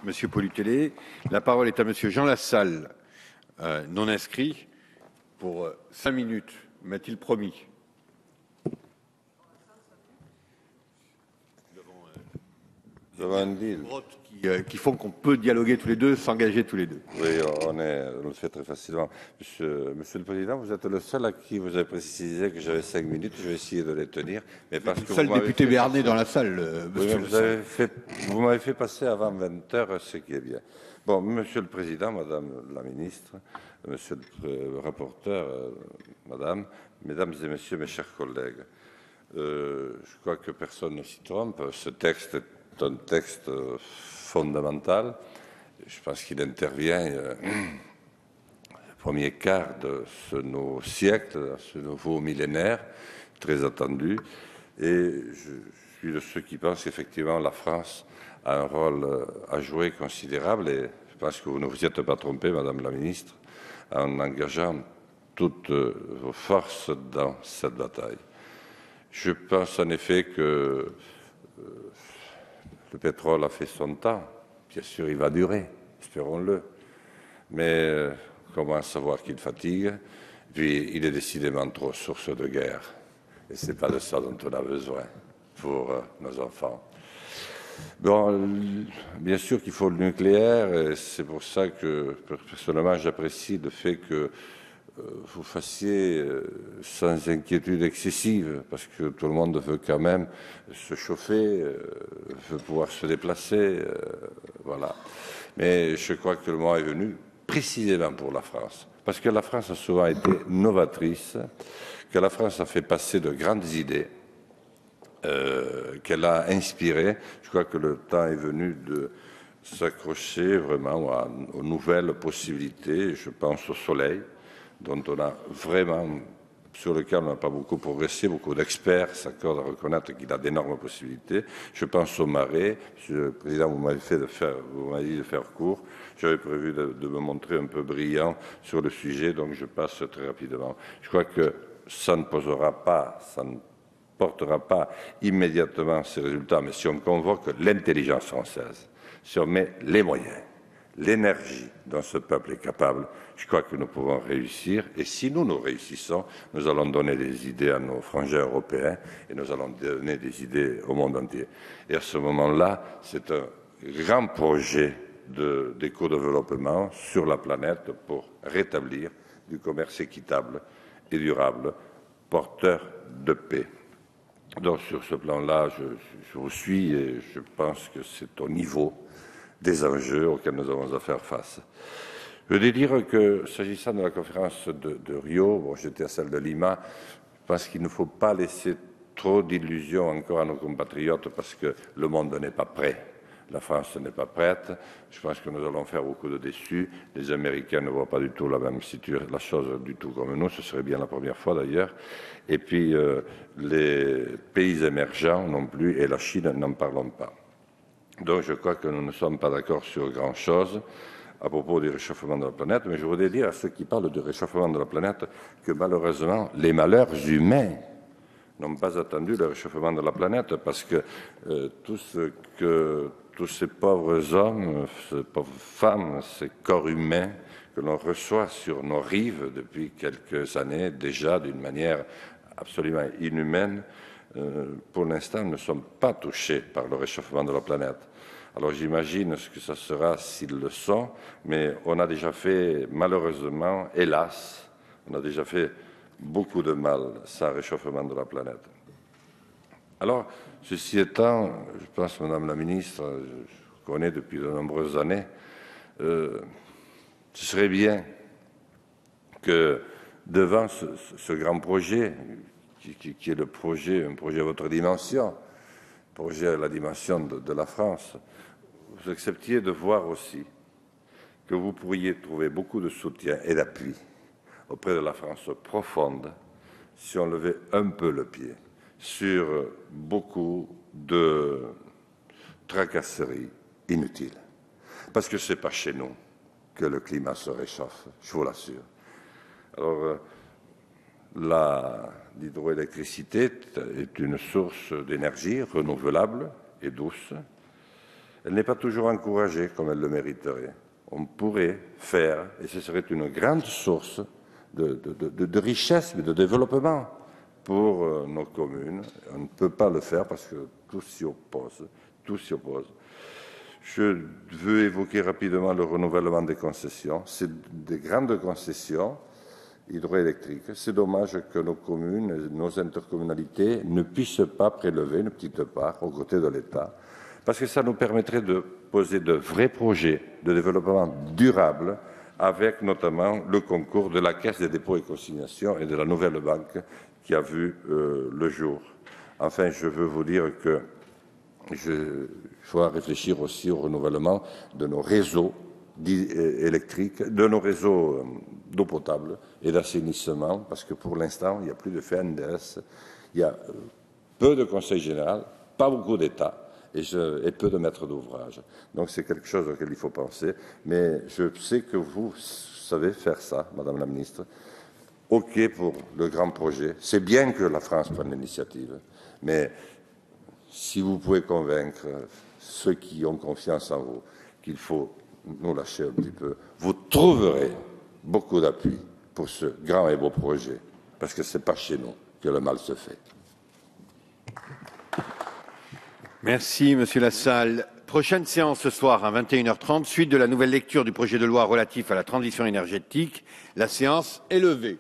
Monsieur Polutélé. La parole est à Monsieur Jean Lassalle, non inscrit, pour 5 minutes, m'a-t-il promis. Devant un deal qui font qu'on peut dialoguer tous les deux, s'engager tous les deux. Oui, on le fait très facilement. Monsieur le Président, vous êtes le seul à qui vous avez précisé que j'avais 5 minutes. Je vais essayer de les tenir. Mais parce que le seul député béarnais dans la salle, monsieur vous m'avez fait passer avant 20 heures, ce qui est bien. Bon, Monsieur le Président, Madame la Ministre, Monsieur le rapporteur, Madame, Mesdames et Messieurs, mes chers collègues, je crois que personne ne s'y trompe. Ce texte est un texte fondamental. Je pense qu'il intervient le premier quart de ce nouveau siècle, ce nouveau millénaire, très attendu. Et je suis de ceux qui pensent qu'effectivement la France a un rôle à jouer considérable. Et je pense que vous ne vous y êtes pas trompé, Madame la Ministre, en engageant toutes vos forces dans cette bataille. Je pense en effet que le pétrole a fait son temps. Bien sûr, il va durer, espérons-le. Mais comment savoir qu'il fatigue? Puis il est décidément trop source de guerre. Et ce n'est pas de ça dont on a besoin pour nos enfants. Bon, bien sûr qu'il faut le nucléaire, et c'est pour ça que, personnellement, j'apprécie le fait que vous fassiez sans inquiétude excessive, parce que tout le monde veut quand même se chauffer, veut pouvoir se déplacer, voilà. Mais je crois que le moment est venu précisément pour la France, parce que la France a souvent été novatrice, que la France a fait passer de grandes idées, qu'elle a inspiré. Je crois que le temps est venu de s'accrocher vraiment aux nouvelles possibilités. Je pense au soleil, dont on a vraiment, sur lequel on n'a pas beaucoup progressé. Beaucoup d'experts s'accordent à reconnaître qu'il a d'énormes possibilités. Je pense aux marais. Monsieur le Président, vous m'avez dit de faire court. J'avais prévu de me montrer un peu brillant sur le sujet, donc je passe très rapidement. Je crois que ça ne portera pas immédiatement ces résultats, mais si on convoque l'intelligence française, si on met les moyens, l'énergie dont ce peuple est capable, je crois que nous pouvons réussir. Et si nous réussissons, nous allons donner des idées à nos frangins européens et nous allons donner des idées au monde entier. Et à ce moment-là, c'est un grand projet d'éco-développement sur la planète pour rétablir du commerce équitable et durable, porteur de paix. Donc sur ce plan-là, je vous suis et je pense que c'est au niveau des enjeux auxquels nous avons à faire face. Je veux dire que, s'agissant de la conférence de Rio, bon, j'étais à celle de Lima, je pense qu'il ne faut pas laisser trop d'illusions encore à nos compatriotes parce que le monde n'est pas prêt. La France n'est pas prête. Je pense que nous allons faire beaucoup de déçus. Les Américains ne voient pas du tout la chose du tout comme nous. Ce serait bien la première fois d'ailleurs. Et puis les pays émergents non plus et la Chine n'en parlons pas. Donc je crois que nous ne sommes pas d'accord sur grand-chose à propos du réchauffement de la planète. Mais je voudrais dire à ceux qui parlent du réchauffement de la planète que malheureusement les malheurs humains n'ont pas attendu le réchauffement de la planète parce que tous ces pauvres hommes, ces pauvres femmes, ces corps humains que l'on reçoit sur nos rives depuis quelques années déjà d'une manière absolument inhumaine, pour l'instant ne sont pas touchés par le réchauffement de la planète. Alors j'imagine ce que ça sera s'ils le sont, mais on a déjà fait, malheureusement, hélas, on a déjà fait beaucoup de mal sans réchauffement de la planète. Alors, ceci étant, je pense, Madame la Ministre, je connais depuis de nombreuses années, ce serait bien que devant ce grand projet, qui est un projet à votre dimension, projet à la dimension de la France, vous acceptiez de voir aussi que vous pourriez trouver beaucoup de soutien et d'appui auprès de la France profonde si on levait un peu le pied sur beaucoup de tracasseries inutiles. Parce que ce n'est pas chez nous que le climat se réchauffe, je vous l'assure. Alors, l'hydroélectricité est une source d'énergie renouvelable et douce. Elle n'est pas toujours encouragée comme elle le mériterait. On pourrait faire, et ce serait une grande source de richesse et de développement pour nos communes. On ne peut pas le faire parce que tout s'y oppose. Tout s'y oppose. Je veux évoquer rapidement le renouvellement des concessions. C'est des grandes concessions hydroélectriques. C'est dommage que nos communes, nos intercommunalités ne puissent pas prélever une petite part aux côtés de l'État, parce que ça nous permettrait de poser de vrais projets de développement durable, avec notamment le concours de la Caisse des dépôts et consignations et de la nouvelle banque qui a vu le jour. Enfin, je veux vous dire que il faut réfléchir aussi au renouvellement de nos réseaux électriques, de nos réseaux d'eau potable et d'assainissement, parce que pour l'instant, il n'y a plus de FNDS, il y a peu de conseil général, pas beaucoup d'État et peu de maîtres d'ouvrage. Donc c'est quelque chose auquel il faut penser, mais je sais que vous savez faire ça, Madame la Ministre. OK pour le grand projet, c'est bien que la France prenne l'initiative, mais si vous pouvez convaincre ceux qui ont confiance en vous qu'il faut nous lâcher un petit peu, vous trouverez beaucoup d'appui pour ce grand et beau projet, parce que ce n'est pas chez nous que le mal se fait. Merci, Monsieur Lassalle. Prochaine séance ce soir à 21h30, suite de la nouvelle lecture du projet de loi relatif à la transition énergétique. La séance est levée.